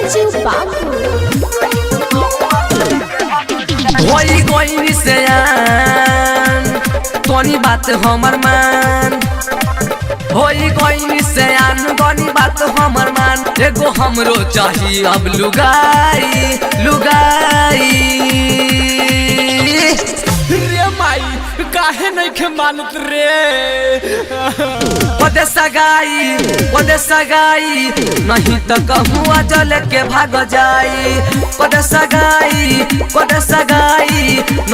राजू बाबू होई गई से तोनी बात हमर मान होई गई से गनी बात हमर मान एगो हमरो चाहिए अब लुगाई लुगाई रे माई काहे नहीं के मानत रे पदे सगाई नहीं तो कहूँ जल के भाग जाई पदे सगाई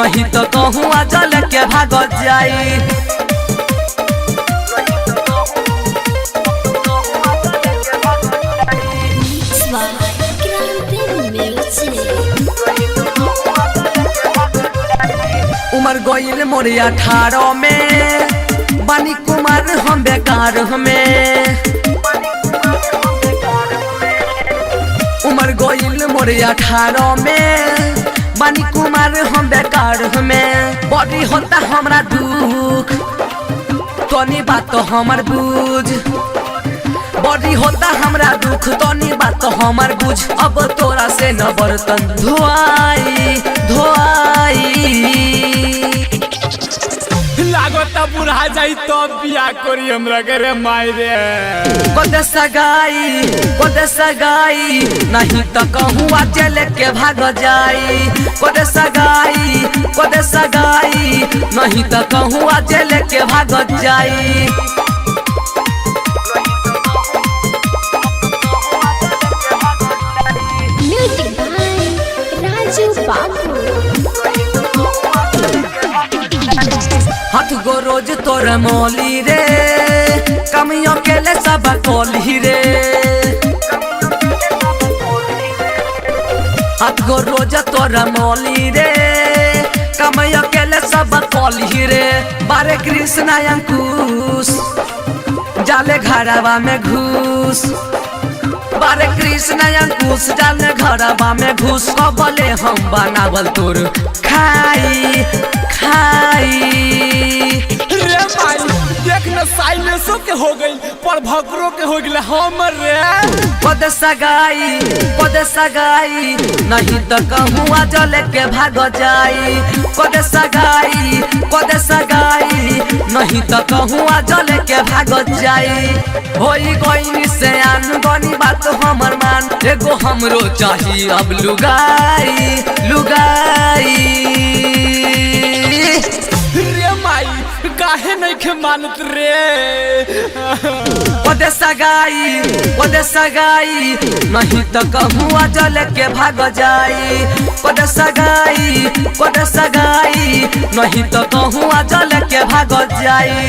नहीं तो कहूँ जल के भाग जाई उमर गोइल मोरे 18 में बानी कुमार हम बेकार हमें उमर गोइल मोरे 18 में बानी कुमार हम बेकार हमें बड़ी होता हमरा दुख तोनी बात तो हमर बुझ बड़ी होता हमरा दुख तोनी बात तो हमर बुझ अब तोरा से न बर्तन धोआई लागत बुढ़ा जाई तो बिया करी हमरा करे माई रे पदे सगाई नहीं तो कहूँ जल के भाग जाई पदे सगाई नहीं तो कहूँ जल के भाग जाई म्यूजिक बाय राजू बाबू हाथ गो रोज तोर मौली रे कमियों के ले सब कोली रे हाथ गो रोज तोर मौली रे कमियों के ले सब कोली रे बारे कृष्ण अंकुश जाले घरवा में घुस बारे कृष्ण अंकुश जाले घरवा में घुस कबले हम बनावल तोर खाई रे माई देख न साइलेंसो के हो गई पर भकरो के हो गले हमर रे पदे सगाई नहीं तो कहूँ जल के भाग जाई पदे सगाई नहीं तो कहूँ जल के भाग जाई होई गई से गनी बात हमर मान एगो हमरो चाहिए अब लुगाई रे माई काहे नहीं के मानत रे पदे सगाई नहीं तो कहूँ जल के भाग जाई पदे सगाई नहीं तो कहूँ जल के भाग जाई।